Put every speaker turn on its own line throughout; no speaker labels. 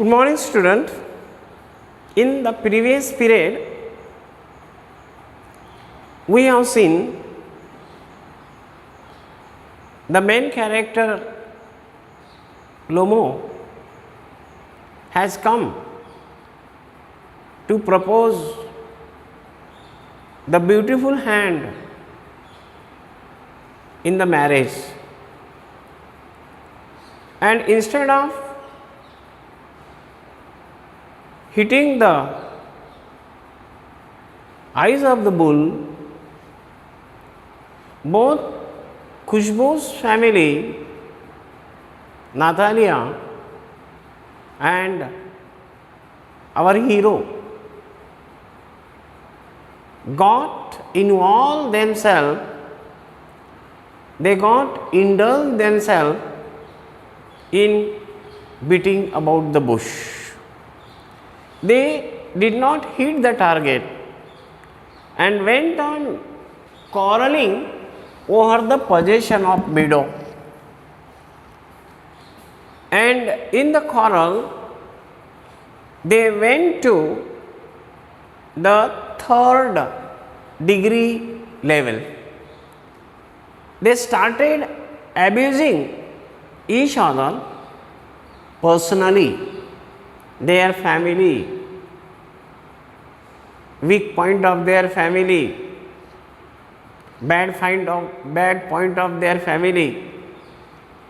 Good morning, student. In the previous period, we have seen the main character Lomo has come to propose the beautiful hand in the marriage, and instead of hitting the eyes of the bull, both Khushbu's family, Natalia and our hero, got involved themselves, they got indulged themselves in beating about the bush. They did not hit the target and went on quarreling over the possession of meadow. And in the quarrel, they went to the third degree level. They started abusing each other personally, their family, weak point of their family, bad point of their family,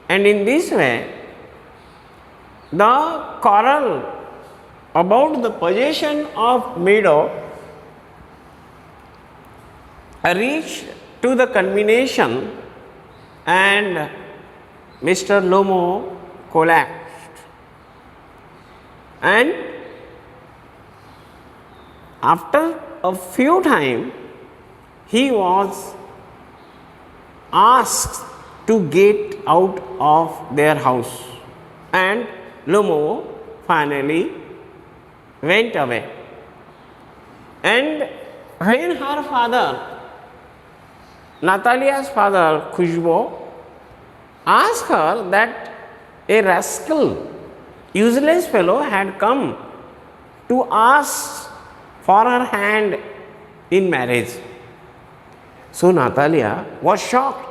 and in this way the quarrel about the possession of meadow reached to the culmination and Mr. Lomo collapsed. And after a few time, he was asked to get out of their house, and Lomo finally went away. And when her father, Natalia's father Khushbu, asked her that a rascal, useless fellow had come to ask for her hand in marriage. So Natalia was shocked.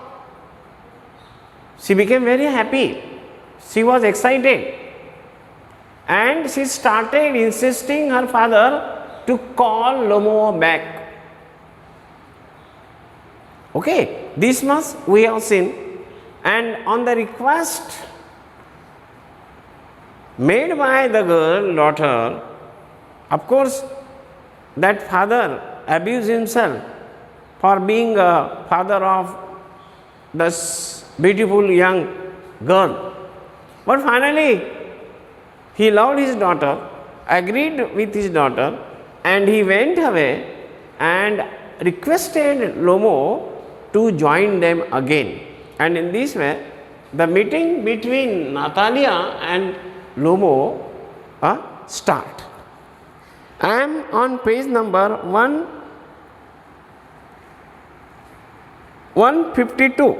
She became very happy. She was excited. And she started insisting her father to call Lomo back. Okay, this much we have seen. And on the request made by the girl daughter, of course, that father abused himself for being a father of this beautiful young girl. But finally, he loved his daughter, agreed with his daughter, and he went away and requested Lomo to join them again. And in this way, the meeting between Natalia and Lomo start. I am on page number 152.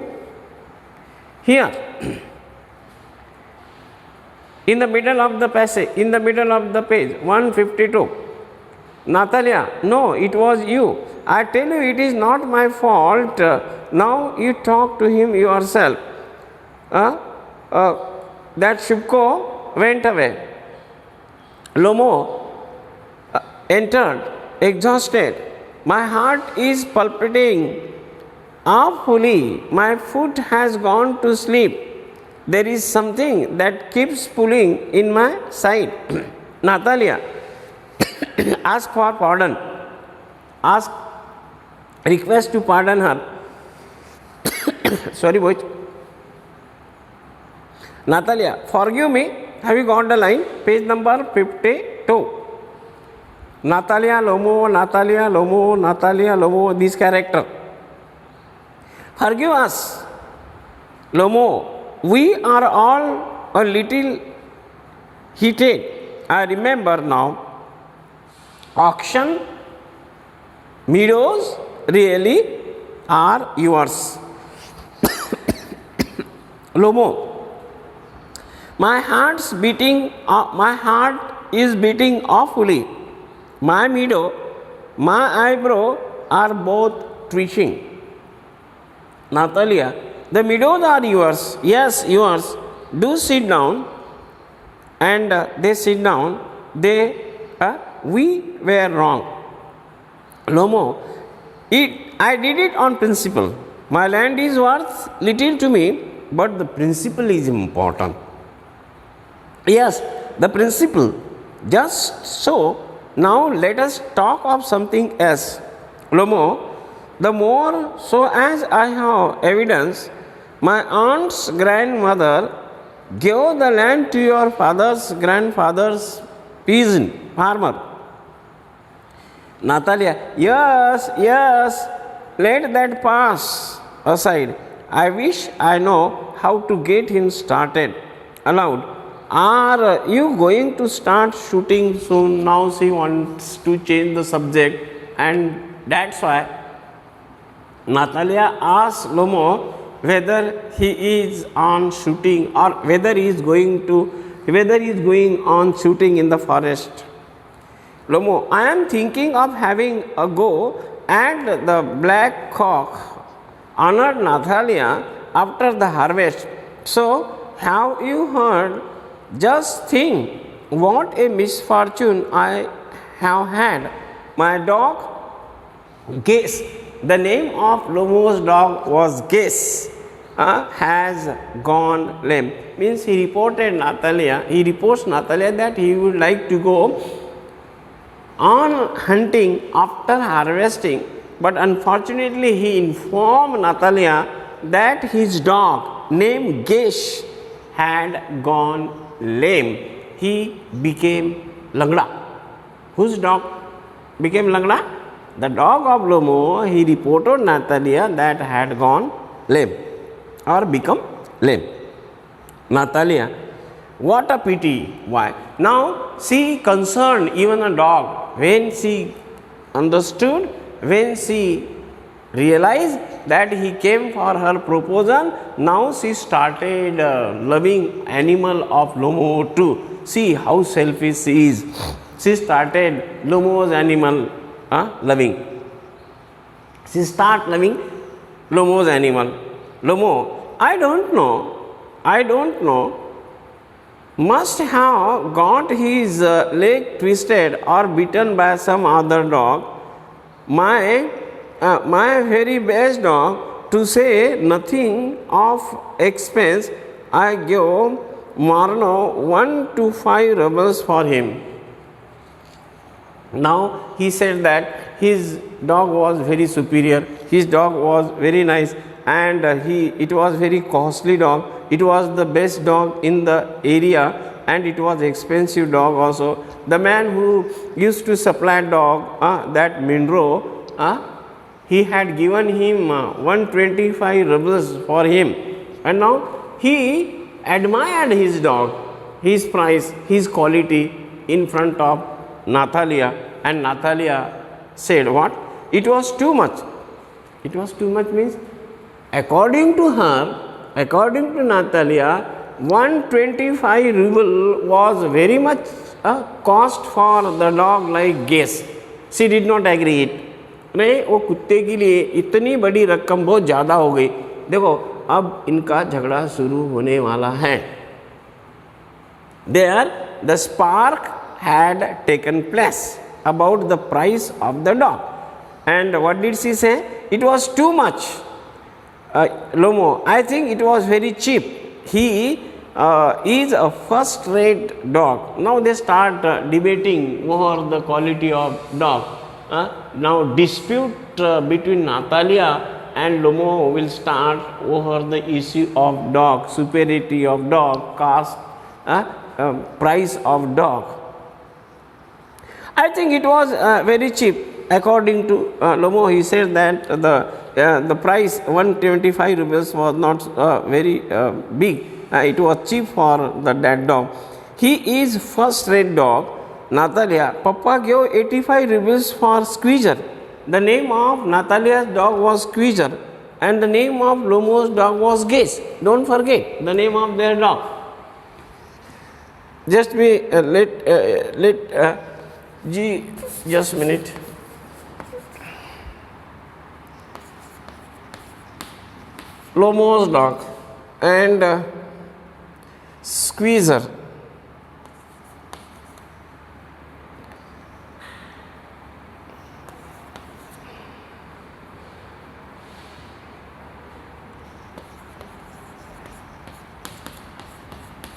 Here, in the middle of the passage, in the middle of the page, 152. Natalia, no, it was you. I tell you, it is not my fault. Now you talk to him yourself. That Shubko went away. Lomo entered, exhausted. My heart is palpitating awfully. My foot has gone to sleep. There is something that keeps pulling in my side. Natalia, ask for pardon. Request to pardon her. Sorry, boy. Natalia, forgive me. Have you got the line? Page number 52. Natalia Lomo, Natalia Lomo, Natalia Lomo, this character. Forgive us, Lomo. We are all a little heated. I remember now. Auction meadows really are yours. Lomo, My heart's beating. My heart is beating awfully. My meadow, my eyebrow are both twitching. Natalia, the meadows are yours. Yes, yours. Do sit down. And they sit down. We were wrong. Lomo, I did it on principle. My land is worth little to me, but the principle is important. Yes, the principle. Just so, now let us talk of something else. Lomo, the more so as I have evidence, my aunt's grandmother gave the land to your father's grandfather's peasant, farmer. Natalia, yes, let that pass aside. I wish I know how to get him started. Aloud, are you going to start shooting soon? Now she wants to change the subject, and that's why Natalia asks Lomo whether he is on shooting or whether he is going on shooting in the forest. Lomo, I am thinking of having a go at the black cock. Honored Natalia after the harvest. So, have you heard? Just think what a misfortune I have had. My dog, Guess, the name of Lomo's dog was Guess, has gone lame. Means he reports Natalia that he would like to go on hunting after harvesting, but unfortunately he informed Natalia that his dog named Gesh had gone lame. He became Langda. Whose dog became Langda? The dog of Lomo. He reported Natalia that had gone lame or become lame. Natalia, what a pity. Why? Now she concerned even a dog. When she understood, when she realized that he came for her proposal, now she started loving animal of Lomo too. See how selfish she is. She started Lomo's animal loving. She started loving Lomo's animal. Lomo, I don't know, must have got his leg twisted or bitten by some other dog. My very best dog, to say nothing of expense, I give Marno 1 to 5 rubles for him. Now he said that his dog was very superior, his dog was very nice, and it was very costly dog. It was the best dog in the area, and it was expensive dog also. The man who used to supply dog, that Mindro, he had given him 125 rubles for him, and now he admired his dog, his price, his quality in front of Natalia, and Natalia said what? It was too much. It was too much means, according to her, according to Natalia, 125 ruble was very much cost for the dog like Guess. She did not agree it. नहीं, वो कुत्ते के लिए इतनी बड़ी रकम बहुत ज़्यादा हो गई. देखो अब इनका झगड़ा शुरू होने वाला है. There the spark had taken place about the price of the dog, and what did she say? It was too much. Lomo, I think it was very cheap. He is a first-rate dog. Now they start debating over the quality of dog. Now dispute between Natalia and Lomo will start over the issue of dog, superiority of dog, cost, price of dog. I think it was very cheap. According to Lomo, he said that the price 125 rupees was not very big. It was cheap for that dog. He is first-rate dog. Natalia, Papa gave 85 rupees for Squeezer. The name of Natalia's dog was Squeezer, and the name of Lomo's dog was Guess. Don't forget the name of their dog. Just be let G just minute. Lomo's dog and Squeezer.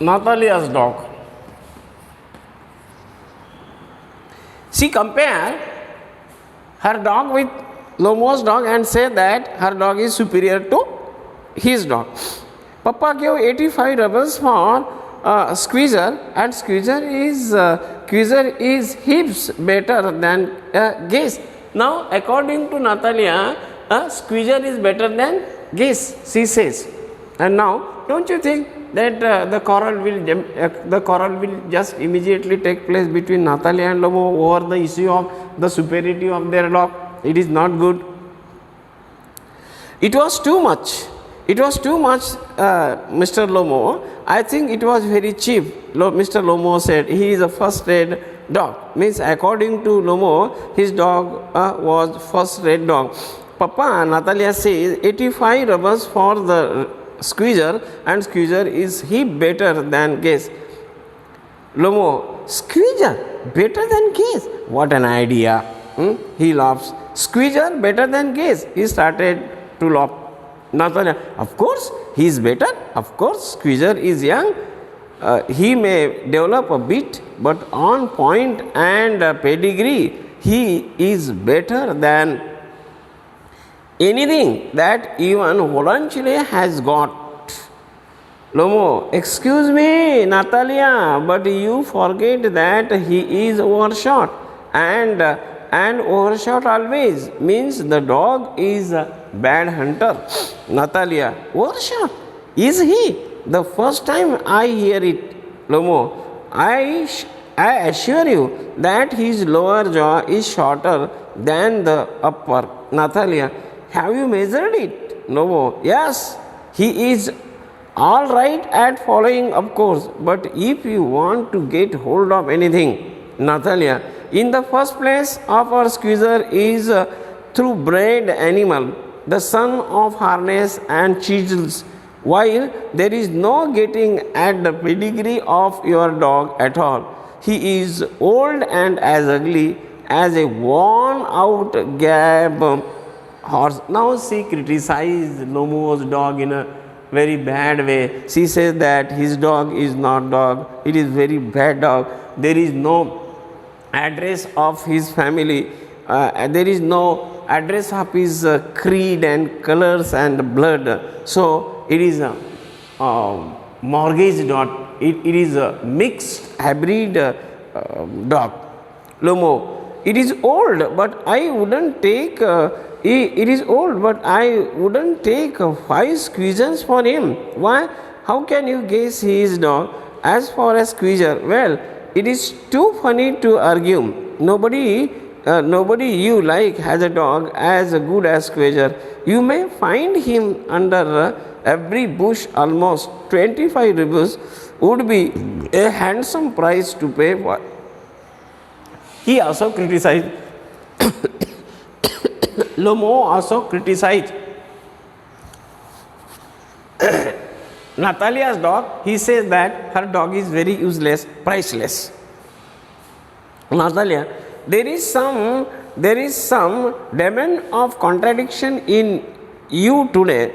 Natalia's dog. She compare her dog with Lomo's dog and say that her dog is superior to his dog. Papa gave 85 rubles for Squeezer, and Squeezer is heaps better than Geese. Now, according to Natalia, Squeezer is better than Geese, she says. And now, don't you think that the quarrel will just immediately take place between Natalia and Lomo over the issue of the superiority of their dog? It is not good. It was too much. It was too much, Mr. Lomo. I think it was very cheap. Mr. Lomo said he is a first-rate dog. Means according to Lomo, his dog was first-rate dog. Papa, Natalia says 85 rubles for the Squeezer, and Squeezer is he better than Geese. Lomo, Squeezer better than Geese? What an idea. He laughs. Squeezer better than Geese. He started to laugh. Natalia, of course he is better. Of course Squeezer is young. He may develop a bit, but on point and pedigree he is better than anything that even Volanchile has got. Lomo, excuse me, Natalia, but you forget that he is overshot, and overshot always means the dog is a bad hunter. Natalia, overshot? Is he? The first time I hear it. Lomo, I assure you that his lower jaw is shorter than the upper. Natalia, have you measured it? Lomo, yes, he is all right at following, of course, but if you want to get hold of anything, Natalia, in the first place, our Squeezer is a thoroughbred animal, the son of harness and chisels, while there is no getting at the pedigree of your dog at all. He is old and as ugly as a worn-out gab horse. Now she criticized Lomo's dog in a very bad way. She says that his dog is not dog. It is very bad dog. There is no address of his family. There is no address of his creed and colors and blood. So it is a mortgage dog. It is a mixed hybrid dog. Lomo, it is old, but I wouldn't take. It is old, but I wouldn't take 5 Squeezers for him. Why? How can you guess he is dog? As for a Squeezer, well, it is too funny to argue. Nobody you like has a dog as good as Squeezer. You may find him under every bush. Almost 25 rupees would be a handsome price to pay for. He also criticized. Lomo also criticized Natalia's dog. He says that her dog is very useless, priceless. Natalia, there is some demon of contradiction in you today.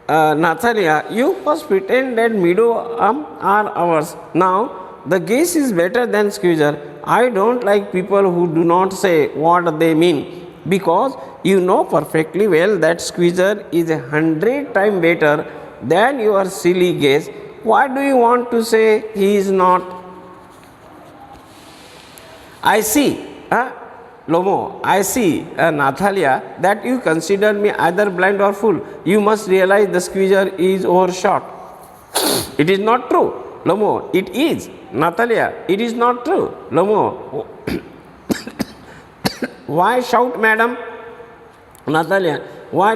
Natalia, you first pretend that meadow are ours. Now the Geese is better than Squeezer. I don't like people who do not say what they mean, because you know perfectly well that Squeezer is 100 times better than your silly Geese. Why do you want to say he is not? I see, Lomo, I see, Natalia, that you consider me either blind or fool. You must realize the Squeezer is overshot. It is not true. Lomo, it is. Natalia, it is not true. Lomo, why shout, madam? Natalia, why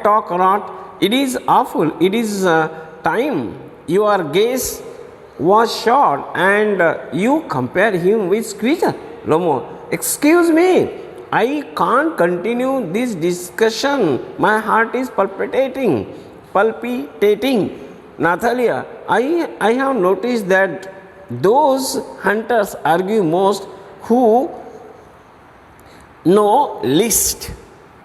talk not? It is awful. It is time. Your Geese was shot and you compare him with Squeezer. Lomo, excuse me, I can't continue this discussion. My heart is palpitating. Natalia, I have noticed that those hunters argue most who know least.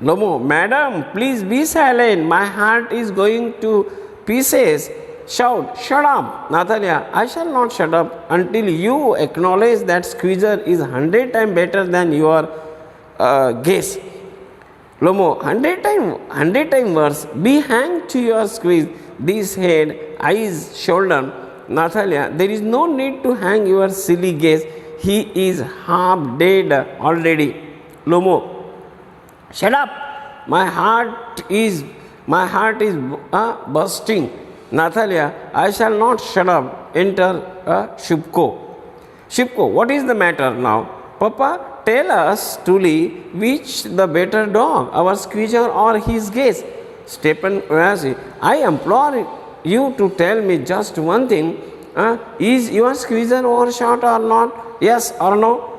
Lomo, madam, please be silent. My heart is going to pieces. Shout, shut up. Natalia, I shall not shut up until you acknowledge that Squeezer is 100 times better than your guess. Lomo, 100 times worse. Be hanged to your squeeze. This head, eyes, shoulder. Natalia, there is no need to hang your silly guess. He is half dead already. Lomo, shut up. My heart is bursting. Natalia, I shall not shut up. Enter Shubko. Shubko, what is the matter now? Papa, tell us truly which the better dog, our Squeezer or his guest. Stephen Oasis, I implore you to tell me just one thing. Is your Squeezer overshot or not? Yes or no?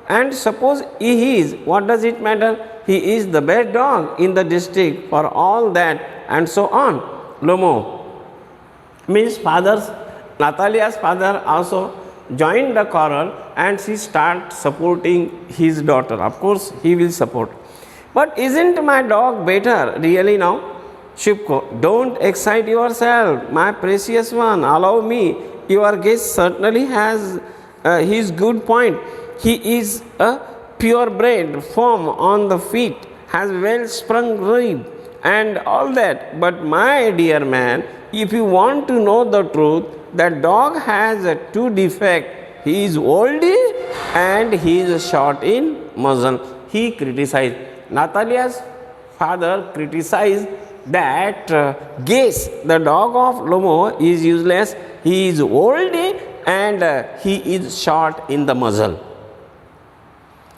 And suppose he is, what does it matter? He is the best dog in the district for all that, and so on. Lomo, means Natalia's father also joined the quarrel and she started supporting his daughter. Of course, he will support. But isn't my dog better really now? Shubko, don't excite yourself, my precious one. Allow me. Your guest certainly has his good point. He is a purebred, firm on the feet, has well sprung rib and all that. But my dear man, if you want to know the truth, that dog has two defects. He is old and he is short in muzzle. He criticized. Natalia's father criticized that Gaze, the dog of Lomo, is useless. He is old and he is short in the muzzle.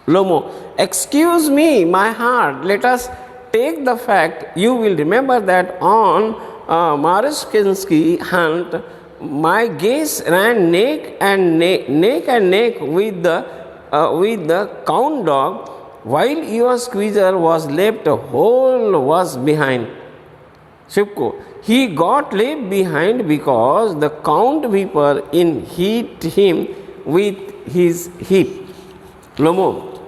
Lomo, excuse me, my heart, let us take the fact. You will remember that on Maruskinsky hunt, my Gaze ran neck and neck with the count dog, while your Squeezer was left whole was behind. Shubko, he got left behind because the count viper hit him with his hip. Lomo,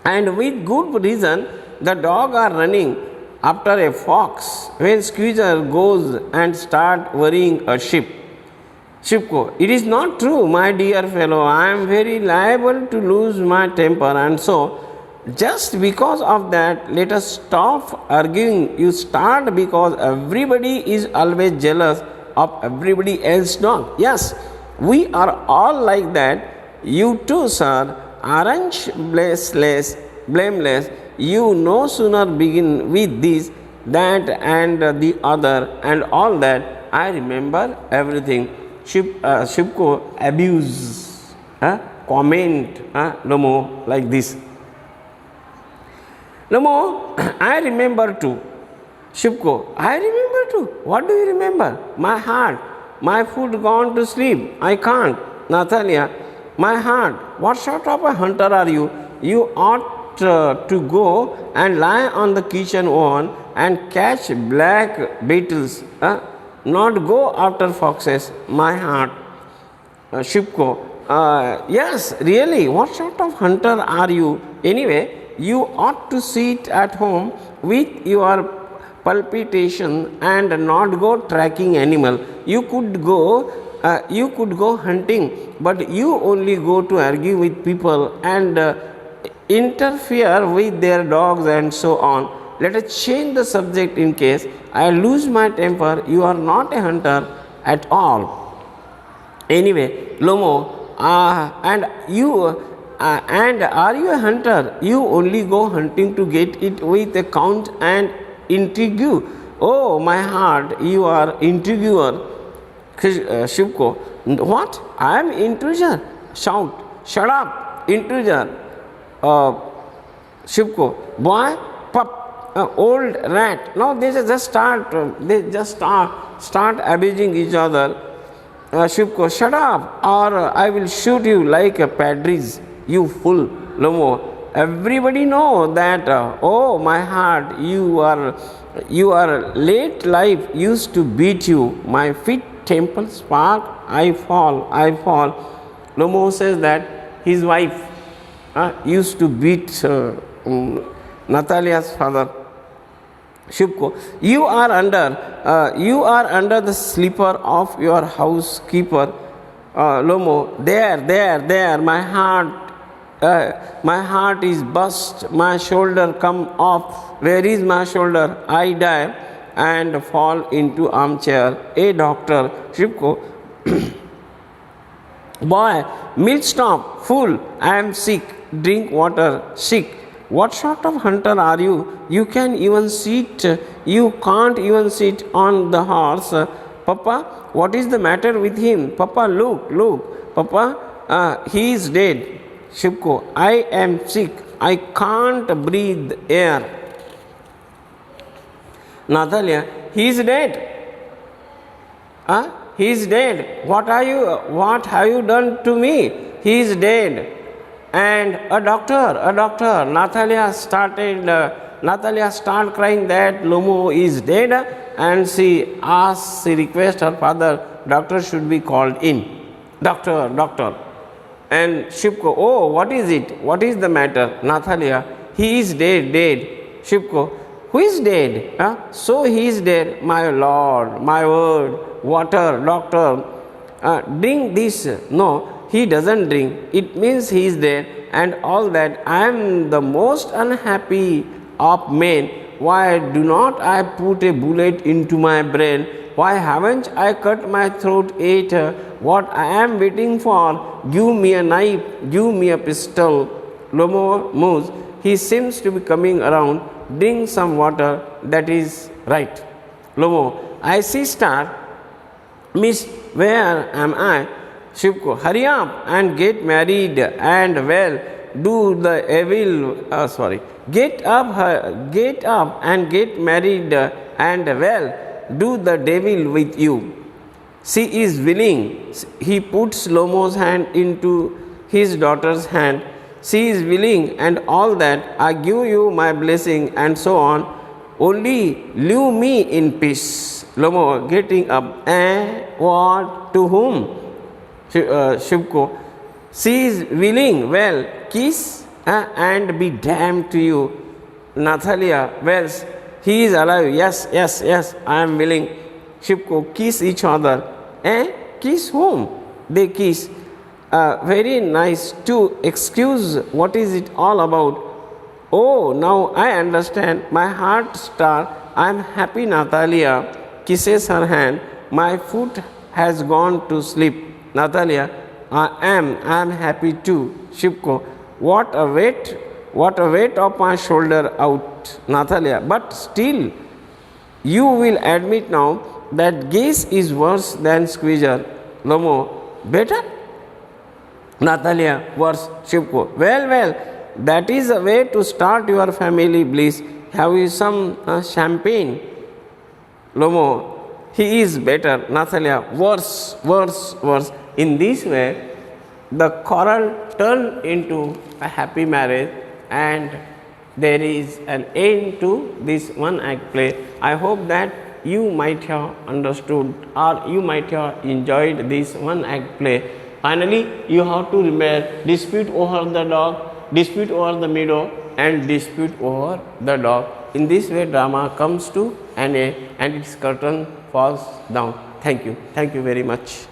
and with good reason, the dog are running after a fox when Squeezer goes and start worrying a sheep. Shubko, it is not true, my dear fellow. I am very liable to lose my temper, and so just because of that, let us stop arguing. You start because everybody is always jealous of everybody else's dog. Yes, we are all like that. You too, sir, aren't blameless. You no sooner begin with this, that, and the other, and all that. I remember everything. Shubko abuse, comment, Lomo, like this. Lomo, I remember too. Shubko, I remember too. What do you remember? My heart, my foot gone to sleep. I can't. Natalia, my heart, what sort of a hunter are you? You ought to go and lie on the kitchen oven and catch black beetles, not go after foxes. My heart. Shubko, yes, really, what sort of hunter are you? Anyway, you ought to sit at home with your palpitation and not go tracking animal. You could go hunting, but you only go to argue with people and interfere with their dogs and so on. Let us change the subject in case I lose my temper. You are not a hunter at all. Anyway, Lomo, and are you a hunter? You only go hunting to get it with a count and intrigue. Oh, my heart, you are intriguer. Shubko, what? I am intruder. Shout, shut up, intruder. Shubko, boy, pup, old rat. Now they just start abusing each other. Shubko, shut up, or I will shoot you like a padres, you fool. Lomo, everybody know that. Oh, my heart, your late life used to beat you. My feet temple spark, I fall, I fall. Lomo says that his wife used to beat Natalia's father. Shubko, you are under the slipper of your housekeeper. Lomo, there, my heart is bust, my shoulder come off. Where is my shoulder? I die and fall into armchair. A doctor, Shubko, boy, milk stop, fool, I am sick, drink water, sick. What sort of hunter are you? You can't even sit on the horse. Papa, what is the matter with him? Papa, look. Papa, he is dead. Shubko, I am sick. I can't breathe air. Natalia, he is dead. He is dead. What have you done to me? He is dead. And a doctor, Natalia started crying that Lomo is dead, and she requested her father, doctor should be called in. Doctor. And Shubko, oh, what is it? What is the matter? Natalia, he is dead. Shubko, who is dead? So he is dead, my lord, my word, water, doctor. Drink this. No. He doesn't drink. It means he is dead and all that. I am the most unhappy of men. Why do not I put a bullet into my brain? Why haven't I cut my throat yet? What I am waiting for? Give me a knife. Give me a pistol. Lomo moves. He seems to be coming around. Drink some water. That is right. Lomo, I see star. Miss, where am I? Shubko, hurry up and get married and do the evil. Get up and get married and do the devil with you. She is willing. He puts Lomo's hand into his daughter's hand. She is willing and all that. I give you my blessing and so on. Only leave me in peace. Lomo getting up. What? To whom? Shubko, she is willing. Kiss and be damned to you. Natalia, he is alive. Yes, I am willing. Shubko, kiss each other. Kiss whom? They kiss. Very nice. To excuse, what is it all about? Oh, now I understand. My heart star. I am happy. Natalia kisses her hand. My foot has gone to sleep. Natalia, I am happy too. Shubko, what a weight of my shoulder out. Natalia, but still, you will admit now that gaze is worse than squeezer. Lomo, better? Natalia, worse. Shubko, well, that is a way to start your family bliss. Have you some champagne? Lomo, he is better. Natalia, worse. In this way, the quarrel turned into a happy marriage, and there is an end to this one act play. I hope that you might have understood or you might have enjoyed this one act play. Finally, you have to remember dispute over the dog, dispute over the meadow, and dispute over the dog. In this way, drama comes to an end and its curtain falls down. Thank you very much.